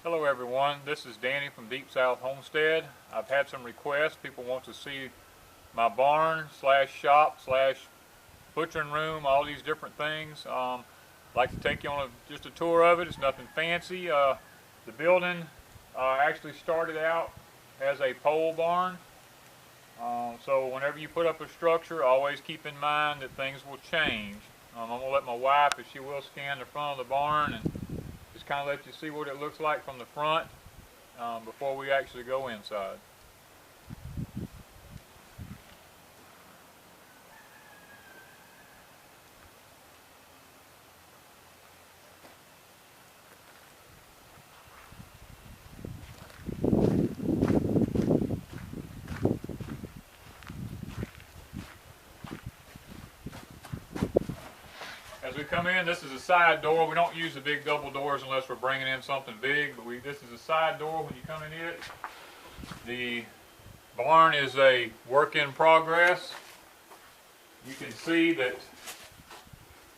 Hello everyone, this is Danny from Deep South Homestead. I've had some requests. People want to see my barn slash shop slash butchering room, all these different things. I'd like to take you on just a tour of it. It's nothing fancy. The building actually started out as a pole barn. So whenever you put up a structure, always keep in mind that things will change. I'm going to let my wife, if she will, scan the front of the barn and just kind of let you see what it looks like from the front before we actually go inside. As we come in, this is a side door. We don't use the big double doors unless we're bringing in something big, but this is a side door when you come in it. The barn is a work in progress. You can see that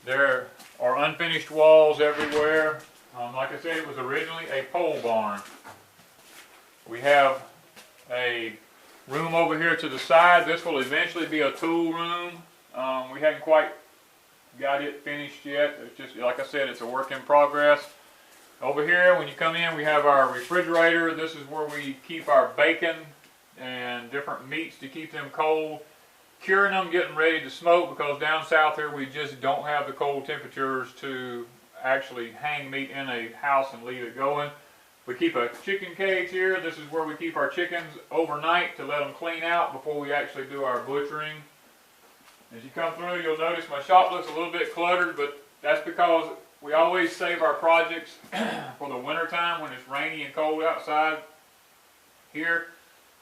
there are unfinished walls everywhere. Like I said, it was originally a pole barn. We have a room over here to the side. This will eventually be a tool room. We haven't quite got it finished yet. It's just, like I said, it's a work in progress. Over here, when you come in, we have our refrigerator. This is where we keep our bacon and different meats to keep them cold. Curing them, getting ready to smoke, because down south here we just don't have the cold temperatures to actually hang meat in a house and leave it going. We keep a chicken cage here. This is where we keep our chickens overnight to let them clean out before we actually do our butchering. As you come through, you'll notice my shop looks a little bit cluttered, but that's because we always save our projects for the winter time when it's rainy and cold outside. Here,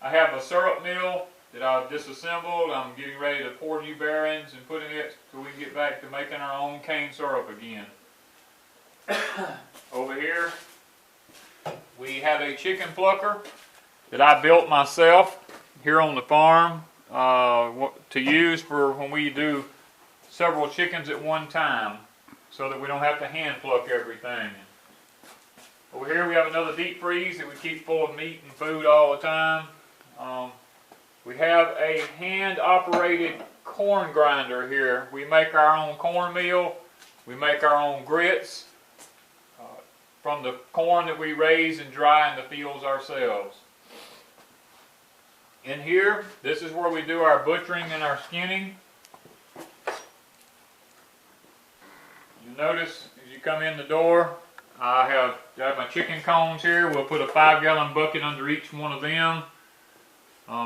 I have a syrup mill that I've disassembled. I'm getting ready to pour new bearings and put in it so we can get back to making our own cane syrup again. Over here, we have a chicken plucker that I built myself here on the farm. To use for when we do several chickens at one time, so that we don't have to hand pluck everything. Over here we have another deep freeze that we keep full of meat and food all the time. We have a hand operated corn grinder here. We make our own cornmeal, we make our own grits from the corn that we raise and dry in the fields ourselves. In here, this is where we do our butchering and our skinning. You notice as you come in the door, I have my chicken cones here. We'll put a 5-gallon bucket under each one of them.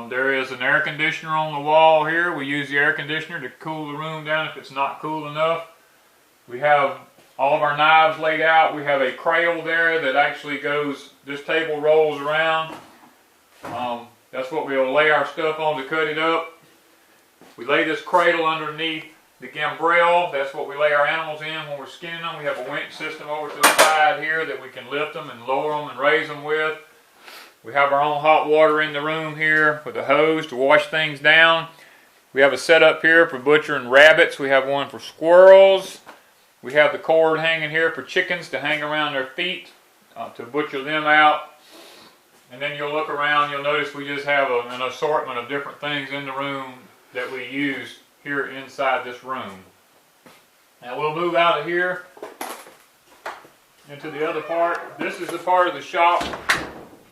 There is an air conditioner on the wall here. We use the air conditioner to cool the room down if it's not cool enough. We have all of our knives laid out. We have a cradle there that actually goes, this table rolls around. That's what we'll lay our stuff on to cut it up. We lay this cradle underneath the gambrel. That's what we lay our animals in when we're skinning them. We have a winch system over to the side here that we can lift them and lower them and raise them with. We have our own hot water in the room here with a hose to wash things down. We have a setup here for butchering rabbits. We have one for squirrels. We have the cord hanging here for chickens to hang around their feet to butcher them out. And then you'll look around, you'll notice we just have an assortment of different things in the room that we use here inside this room. Now we'll move out of here into the other part. This is the part of the shop.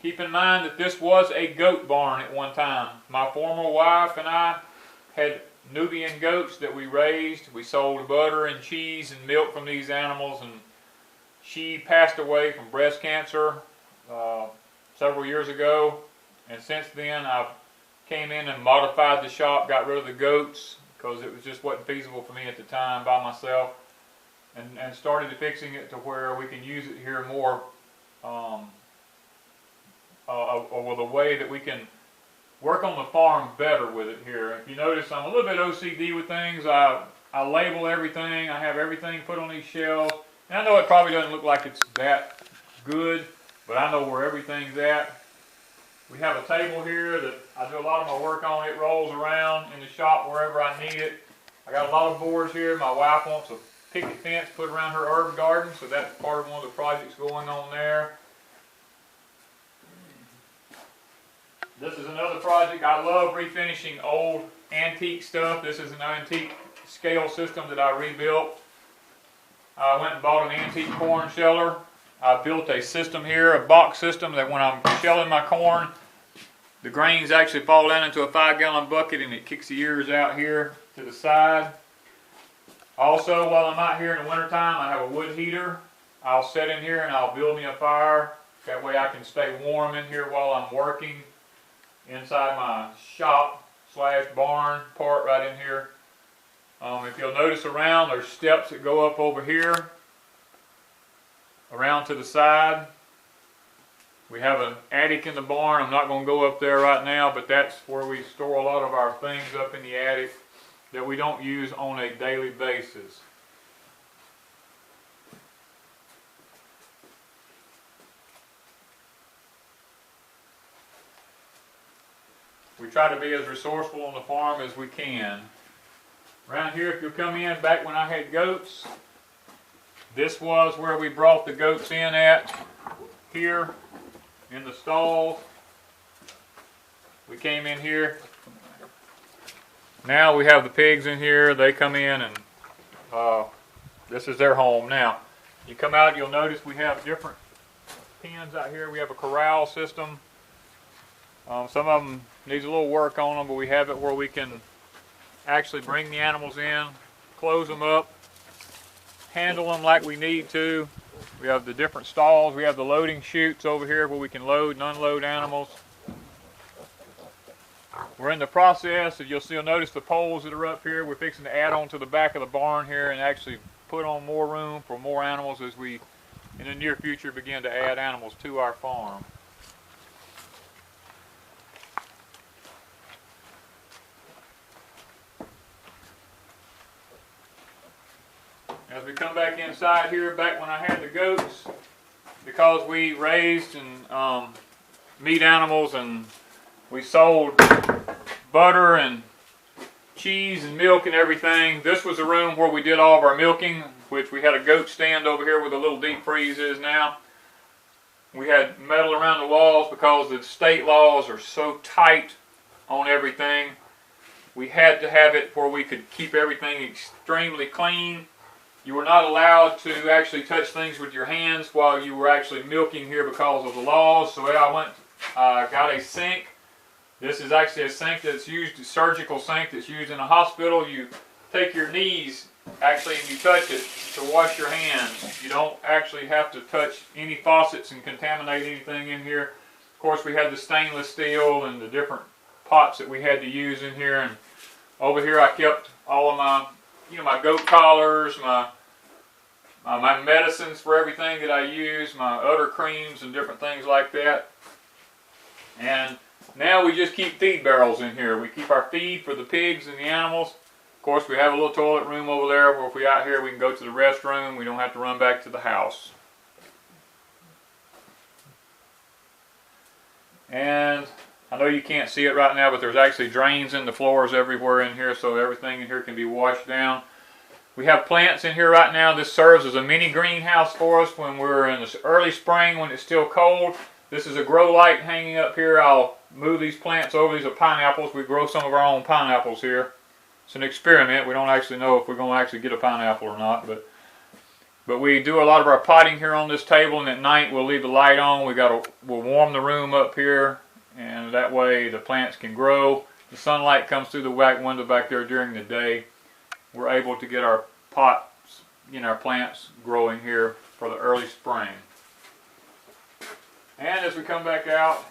Keep in mind that this was a goat barn at one time. My former wife and I had Nubian goats that we raised. We sold butter and cheese and milk from these animals, and she passed away from breast cancer several years ago, and since then I came in and modified the shop, got rid of the goats because it was just wasn't feasible for me at the time by myself, and started fixing it to where we can use it here more with a way that we can work on the farm better with it here. If you notice, I'm a little bit OCD with things. I label everything. I have everything put on these shelves, and I know it probably doesn't look like it's that good, but I know where everything's at. We have a table here that I do a lot of my work on. It rolls around in the shop wherever I need it. I got a lot of boards here. My wife wants a picket fence put around her herb garden, so that's part of one of the projects going on there. This is another project. I love refinishing old antique stuff. This is an antique scale system that I rebuilt. I went and bought an antique corn sheller. I built a system here, a box system, that when I'm shelling my corn, the grains actually fall down into a 5-gallon bucket and it kicks the ears out here to the side. Also, while I'm out here in the wintertime, I have a wood heater. I'll sit in here and I'll build me a fire. That way I can stay warm in here while I'm working inside my shop / barn part right in here. If you'll notice around, there's steps that go up over here, around to the side. We have an attic in the barn. I'm not going to go up there right now, but that's where we store a lot of our things up in the attic that we don't use on a daily basis. We try to be as resourceful on the farm as we can. Around here, if you'll come in, back when I had goats, this was where we brought the goats in at, here in the stalls. We came in here. Now we have the pigs in here. They come in and this is their home. Now, you come out, you'll notice we have different pens out here. We have a corral system. Some of them needs a little work on them, but we have it where we can actually bring the animals in, close them up, handle them like we need to. We have the different stalls. We have the loading chutes over here where we can load and unload animals. We're in the process, as you'll notice the poles that are up here. We're fixing to add on to the back of the barn here and actually put on more room for more animals as we, in the near future, begin to add animals to our farm. As we come back inside here, back when I had the goats, because we raised and meat animals and we sold butter and cheese and milk and everything, this was the room where we did all of our milking, which we had a goat stand over here where the little deep freeze is now. We had metal around the walls because the state laws are so tight on everything. We had to have it where we could keep everything extremely clean. You were not allowed to actually touch things with your hands while you were actually milking here because of the laws. So I went, got a sink. This is actually a sink that's used, a surgical sink that's used in a hospital. You take your knees actually and you touch it to wash your hands. You don't actually have to touch any faucets and contaminate anything in here. Of course, we had the stainless steel and the different pots that we had to use in here. And over here I kept all of my my goat collars, my medicines for everything that I use, my udder creams and different things like that. And now we just keep feed barrels in here. We keep our feed for the pigs and the animals. Of course, we have a little toilet room over there where if we're out here we can go to the restroom. We don't have to run back to the house. And I know you can't see it right now, but there's actually drains in the floors everywhere in here, so everything in here can be washed down. We have plants in here right now. This serves as a mini greenhouse for us when we're in the early spring when it's still cold. This is a grow light hanging up here. I'll move these plants over. These are pineapples. We grow some of our own pineapples here. It's an experiment. We don't actually know if we're going to actually get a pineapple or not, but we do a lot of our potting here on this table, and at night we'll leave the light on. We'll warm the room up here, and that way the plants can grow. The sunlight comes through the back window back there during the day. We're able to get our pots, our plants growing here for the early spring. And as we come back out,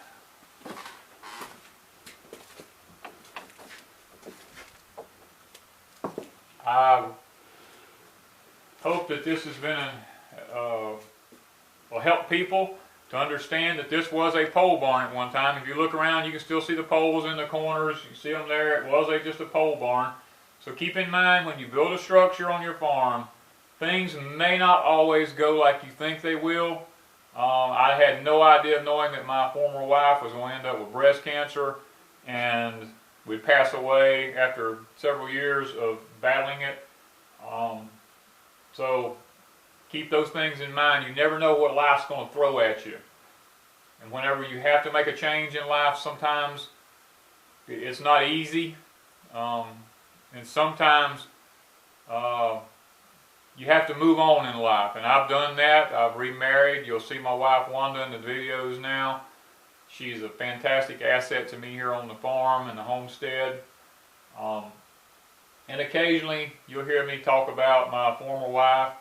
I hope that this has been will help people to understand that this was a pole barn at one time. If you look around, you can still see the poles in the corners. You see them there. It was just a pole barn. So keep in mind, when you build a structure on your farm, things may not always go like you think they will. I had no idea, knowing that my former wife was going to end up with breast cancer and would pass away after several years of battling it. So keep those things in mind. You never know what life's going to throw at you. And whenever you have to make a change in life, sometimes it's not easy. And sometimes you have to move on in life. And I've done that. I've remarried. You'll see my wife Wanda in the videos now. She's a fantastic asset to me here on the farm and the homestead. And occasionally you'll hear me talk about my former wife,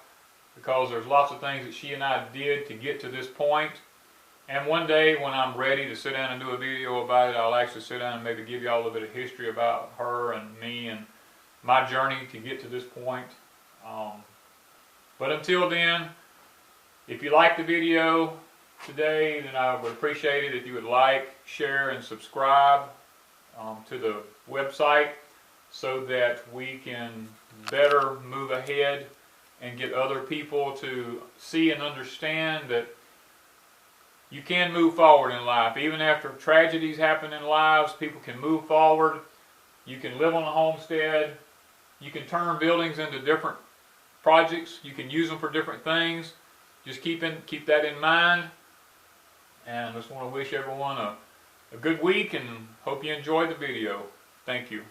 because there's lots of things that she and I did to get to this point. And one day when I'm ready to sit down and do a video about it, I'll actually sit down and maybe give y'all a little bit of history about her and me and my journey to get to this point. But until then, if you like the video today, then I would appreciate it if you would like, share, and subscribe to the website, so that we can better move ahead and get other people to see and understand that you can move forward in life. Even after tragedies happen in lives, people can move forward. You can live on a homestead. You can turn buildings into different projects. You can use them for different things. Just keep that in mind. And I just want to wish everyone a good week, and hope you enjoyed the video. Thank you.